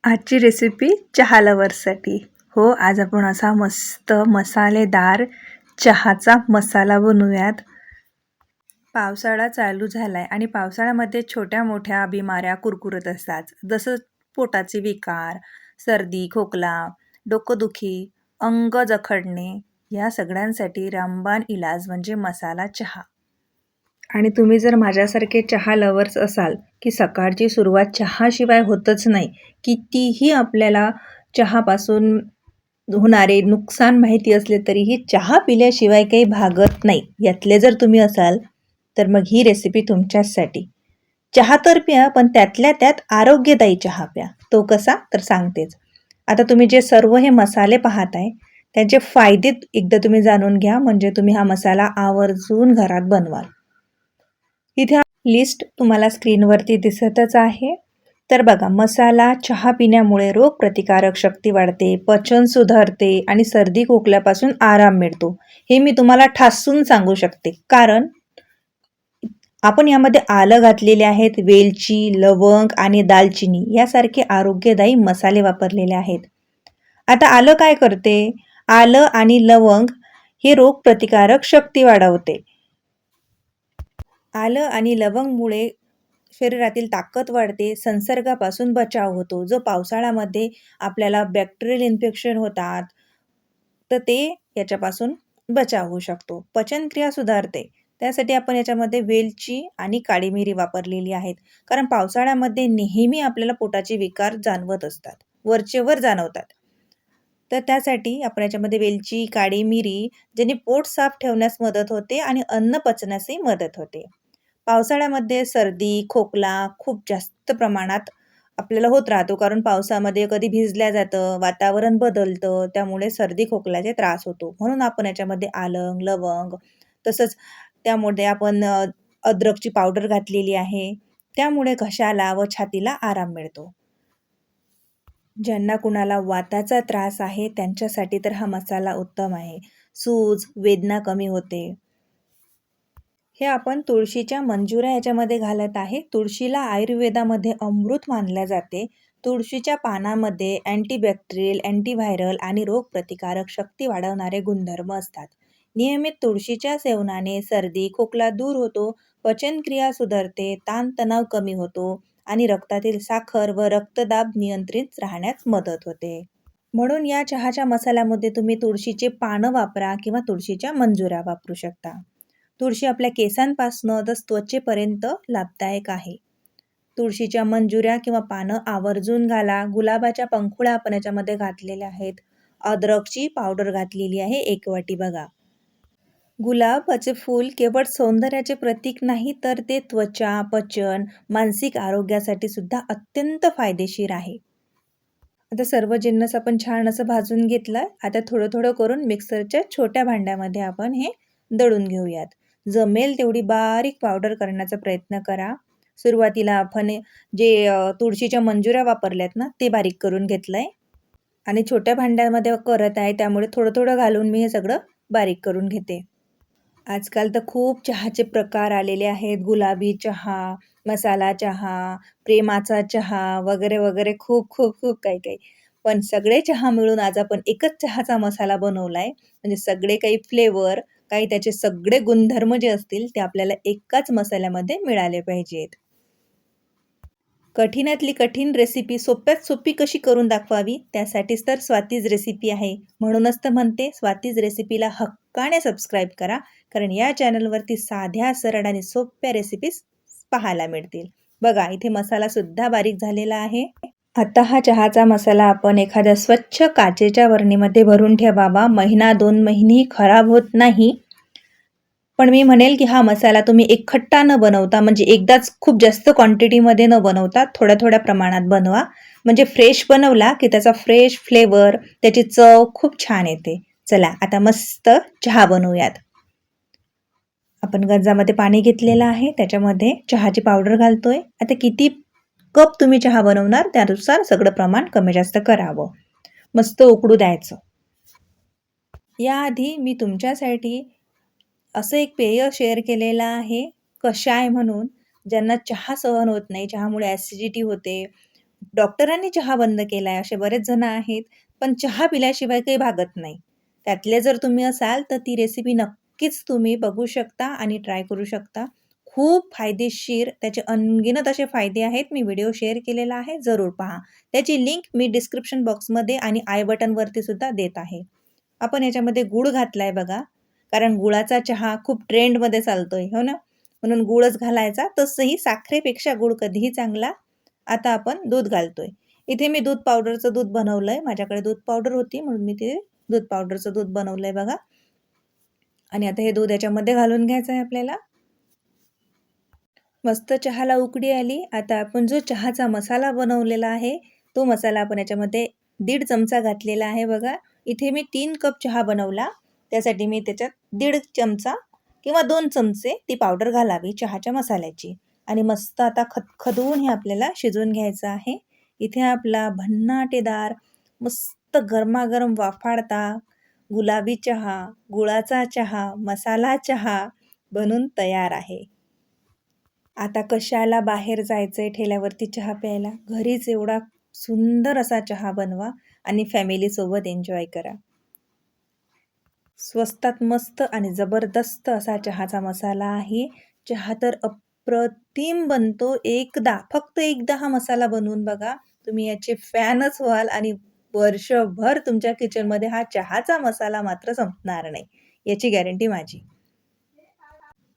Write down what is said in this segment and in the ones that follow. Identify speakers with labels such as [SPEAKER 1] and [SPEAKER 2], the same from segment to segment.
[SPEAKER 1] आजची रेसिपी चहा लवर्ससाठी. हो, आज आपण असा मस्त मसालेदार चहाचा मसाला बनवूयात. पावसाळा चालू झालाय आणि पावसाळ्यामध्ये छोट्या-मोठ्या बिमाऱ्या कुरकुरत असतात. जसं पोटाचे विकार, सर्दी, खोकला, डोकंदुखी, अंग जखडणे या सगळ्यांसाठी रामबाण इलाज म्हणजे मसाला चहा. आणि तुम्ही जर माझ्यासारखे चहा लवर्स असाल, की सकाळची सुरुवात चहाशिवाय होतच नाही. कितीही आपल्याला चहापासून होणारे नुकसान माहिती असले तरीही चहा पिल्याशिवाय काही भागत नाही. यातले जर तुम्ही असाल, तर मग ही रेसिपी तुमच्याचसाठी. चहा तर प्या, पण त्यातल्या त्यात आरोग्यदायी चहा प्या. तो कसा? तर सांगतेच. आता तुम्ही जे सर्व हे मसाले पाहताय, त्यांचे फायदे एकदा तुम्ही जाणून घ्या, म्हणजे तुम्ही हा मसाला आवर्जून घरात बनवाल. इथे लिस्ट तुम्हाला स्क्रीनवरती दिसतच आहे. तर बघा, मसाला चहा पिण्यामुळे रोगप्रतिकारक शक्ती वाढते, पचन सुधारते आणि सर्दी खोकल्यापासून आराम मिळतो. हे मी तुम्हाला ठासून सांगू शकते, कारण आपण यामध्ये आलं घातलेले आहेत, वेलची, लवंग आणि दालचिनी यासारखे आरोग्यदायी मसाले वापरलेले आहेत. आता आलं काय करते? आलं आणि लवंग हे रोगप्रतिकारक शक्ती वाढवते. आलं आणि लवंगमुळे शरीरातील ताकद वाढते, संसर्गापासून बचाव होतो. जो पावसाळ्यामध्ये आपल्याला बॅक्टेरियल इन्फेक्शन होतात, तर ते याच्यापासून बचाव होऊ शकतो. पचनक्रिया सुधारते. त्यासाठी आपण याच्यामध्ये वेलची आणि काळी मिरी वापरलेली आहेत. कारण पावसाळ्यामध्ये नेहमी आपल्याला पोटाचे विकार जाणवत असतात. वरचेवर जाणवतात. तर त्यासाठी आपण याच्यामध्ये वेलची, काळी मिरी ज्याने पोट साफ ठेवण्यास मदत होते आणि अन्न पचण्यासही मदत होते. पावसाळ्यामध्ये सर्दी, खोकला खूप जास्त प्रमाणात आपल्याला होत राहतो. कारण पावसामध्ये कधी भिजल्या जातं, वातावरण बदलतं, त्यामुळे सर्दी खोकल्याचे त्रास होतो. म्हणून आपण याच्यामध्ये आलं, लवंग तसंच त्यामध्ये आपण अद्रकची पावडर घातलेली आहे. त्यामुळे घशाला व छातीला आराम मिळतो. ज्यांना कुणाला वाताचा त्रास आहे त्यांच्यासाठी तर हा मसाला उत्तम आहे. सूज, वेदना कमी होते. हे आपण तुळशीच्या मंजुऱ्या याच्यामध्ये घालत आहे. तुळशीला आयुर्वेदामध्ये अमृत मानल्या जाते. तुळशीच्या पानामध्ये अँटीबॅक्टेरियल, अँटीव्हायरल आणि रोगप्रतिकारक शक्ती वाढवणारे गुणधर्म असतात. नियमित तुळशीच्या सेवनाने सर्दी, खोकला दूर होतो, पचनक्रिया सुधारते, ताणतणाव कमी होतो आणि रक्तातील साखर व रक्तदाब नियंत्रित राहण्यास मदत होते. म्हणून या चहाच्या मसाल्यामध्ये तुम्ही तुळशीचे पानं वापरा किंवा तुळशीच्या मंजुऱ्या वापरू शकता. तुळशी आपल्या केसांपासनं तर त्वचेपर्यंत लाभदायक आहे. तुळशीच्या मंजुऱ्या किंवा पानं आवर्जून घाला. गुलाबाच्या पंखुळ्या आपण याच्यामध्ये घातलेल्या आहेत. अद्रकची पावडर घातलेली आहे 1 वाटी बघा. गुलाबाचे फूल केवळ सौंदर्याचे प्रतीक नाही, तर ते त्वचा, पचन, मानसिक आरोग्यासाठी सुद्धा अत्यंत फायदेशीर आहे. आता सर्व जिन्नस आपण छान असं भाजून घेतलं. आता थोडं-थोडं करून मिक्सरच्या छोट्या भांड्यामध्ये आपण हे दळून घेऊयात. जमेल तेवढी बारीक पावडर करण्याचा प्रयत्न करा. सुरुवातीला आपण तुळशीच्या मंजुऱ्या वापरल्यात ना, ते बारीक करून घेतलंय आणि छोट्या भांड्यामध्ये करत आहे, त्यामुळे थोडं-थोडं घालून मी हे सगळं बारीक करून घेते. आजकाल तर खूप चहाचे प्रकार आलेले आहेत. गुलाबी चहा, मसाला चहा, प्रेमाचा चहा वगैरे, वगैरे खूप, खूप, खूप काही-काही. पण सगळे चहा मिळून आज आपण एकच चहाचा मसाला बनवलाय. म्हणजे सगळे काही फ्लेवर, काही त्याचे सगळे गुणधर्म जे असतील ते आपल्याला एकाच मसाल्यामध्ये मिळाले पाहिजेत. कठीणातली कठीण रेसिपी सोप्यात सोपी कशी करून दाखवावी, त्यासाठीच तर स्वातीज रेसिपी आहे. म्हणूनच तर म्हणते, स्वातीज रेसिपीला हक्काने सबस्क्राईब करा, कारण या चॅनलवरती साध्या, सरळ आणि सोप्या रेसिपीज पाहायला मिळतील. बघा, इथे मसालासुद्धा बारीक झालेला आहे. आता हा चहाचा मसाला आपण एखाद्या स्वच्छ काचेच्या बरणीमध्ये भरून ठेवावा. 1-2 महिने खराब होत नाही. पण मी म्हणेल की हा मसाला तुम्ही एकखट्टा न बनवता, म्हणजे एकदाच खूप जास्त क्वांटिटीमध्ये न बनवता थोड्या-थोड्या प्रमाणात बनवा. म्हणजे फ्रेश बनवला की त्याचा फ्रेश फ्लेवर, त्याची चव खूप छान येते. चला आता मस्त चहा बनवूयात. आपण गंजामध्ये पाणी घेतलेलं आहे, त्याच्यामध्ये चहाची पावडर घालतोय. आता किती कप तुम्ही चहा बनवणार त्यानुसार सगळं प्रमाण कमी जास्त करावं. मस्त उकळू द्यायचं. याआधी मी तुमच्यासाठी असं एक पेय शेअर केलेलं आहे, कषाय म्हणून. ज्यांना चहा सहन होत नाही, चहामुळे ॲसिडिटी होते, डॉक्टरांनी चहा बंद केला आहे असे बरेच जण आहेत, पण चहा पिल्याशिवाय काही भागत नाही. त्यातले जर तुम्ही असाल तर ती रेसिपी नक्कीच तुम्ही बघू शकता आणि ट्राय करू शकता. खूप फायदेशीर त्याचे अनगिनत असे फायदे आहेत. मी व्हिडिओ शेअर केलेला आहे, जरूर पहा. त्याची लिंक मी डिस्क्रिप्शन बॉक्समध्ये आणि आय बटनवरती सुद्धा देत आहे. आपण याच्यामध्ये गूळ घातलाय बघा, कारण गुळाचा चहा खूप ट्रेंडमध्ये चालतोय, हो ना? म्हणून गूळच घालायचा. तसंही साखरेपेक्षा गूळ कधीही चांगला. आता आपण दूध घालतोय. इथे मी दूध पावडरचं दूध बनवलंय. माझ्याकडे दूध पावडर होती म्हणून मी ते दूध पावडरचं दूध बनवलंय बघा. आणि आता हे दूध याच्यामध्ये घालून घ्यायचं आहे आपल्याला. मस्त चहाला उकळी आली. आता आपण जो चहाचा मसाला बनवलेला आहे, तो मसाला आपण याच्यामध्ये 1.5 चमचा घातलेला आहे बघा. इथे मी 3 कप चहा बनवला. त्यासाठी मी त्याच्यात 1.5 चमचा किंवा 2 चमचे ती पावडर घालावी चहाच्या मसाल्याची. आणि मस्त आता खदखदून हे आपल्याला शिजवून घ्यायचं आहे. इथे आपला भन्नाटेदार, मस्त गरमागरम वाफाळता गुलाबी चहा, गुळाचा चहा, मसाला चहा बनून तयार आहे. आता कशाला बाहेर जायचंय ठेल्यावरती चहा प्यायला? घरीच एवढा सुंदर असा चहा बनवा आणि फॅमिलीसोबत एन्जॉय करा. स्वस्तात मस्त आणि जबरदस्त असा चहाचा मसाला आहे. चहा तर अप्रतिम बनतो. फक्त एकदा हा मसाला बनवून बघा. तुम्ही याचे फॅनच व्हाल आणि वर्षभर तुमच्या किचनमध्ये हा चहाचा मसाला मात्र संपणार नाही. याची गॅरंटी माझी.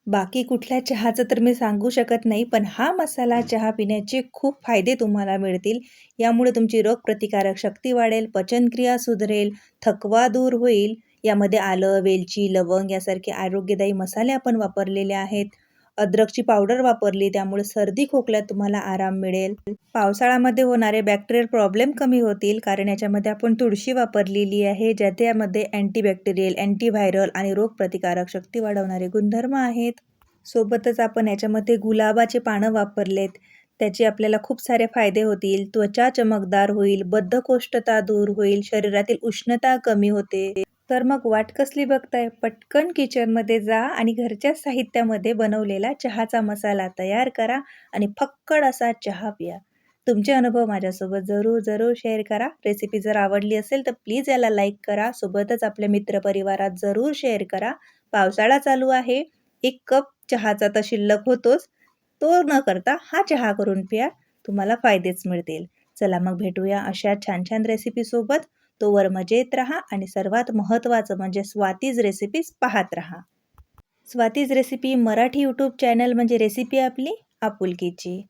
[SPEAKER 1] बाकी कुठल्या चहाचं तर मी सांगू शकत नाही, पण हा मसाला चहा पिण्याचे खूप फायदे तुम्हाला मिळतील. यामुळे तुमची रोगप्रतिकारक शक्ती वाढेल, पचनक्रिया सुधरेल, थकवा दूर होईल. यामध्ये आलं, वेलची, लवंग यासारखे आरोग्यदायी मसाले आपण वापरलेले आहेत. अद्रकची पावडर वापरली, त्यामुळे सर्दी खोकल्यात तुम्हाला आराम मिळेल. पावसाळ्यामध्ये होणारे बॅक्टेरियल प्रॉब्लेम कमी होतील, कारण याच्यामध्ये आपण तुळशी वापरलेली आहे, ज्यामध्ये अँटीबॅक्टेरियल, अँटीव्हायरल आणि रोगप्रतिकारक शक्ती वाढवणारे गुणधर्म आहेत. सोबतच आपण याच्यामध्ये गुलाबाचे पानं वापरलेत. त्याचे आपल्याला खूप सारे फायदे होतील. त्वचा चमकदार होईल, बद्धकोष्ठता दूर होईल, शरीरातील उष्णता कमी होते. तर मग वाट कसली बघताय? पटकन किचनमध्ये जा आणि घरच्या साहित्यामध्ये बनवलेला चहाचा मसाला तयार करा आणि फक्कड असा चहा प्या. तुमचे अनुभव माझ्यासोबत जरूर शेअर करा. रेसिपी जर आवडली असेल तर प्लीज याला लाईक करा. सोबतच आपल्या मित्रपरिवारात जरूर शेअर करा. पावसाळा चालू आहे. 1 कप चहाचा तर शिल्लक होतोच. तो न करता हा चहा करून प्या. तुम्हाला फायदेच मिळतील. चला मग भेटूया अशा छान रेसिपीसोबत. तोवर मजेत राहा आणि सर्वात महत्त्वाचं म्हणजे स्वातीज रेसिपीज पाहत राहा. Swati's recipe Marathi YouTube channel म्हणजे रेसिपी आपली आपुलकीची.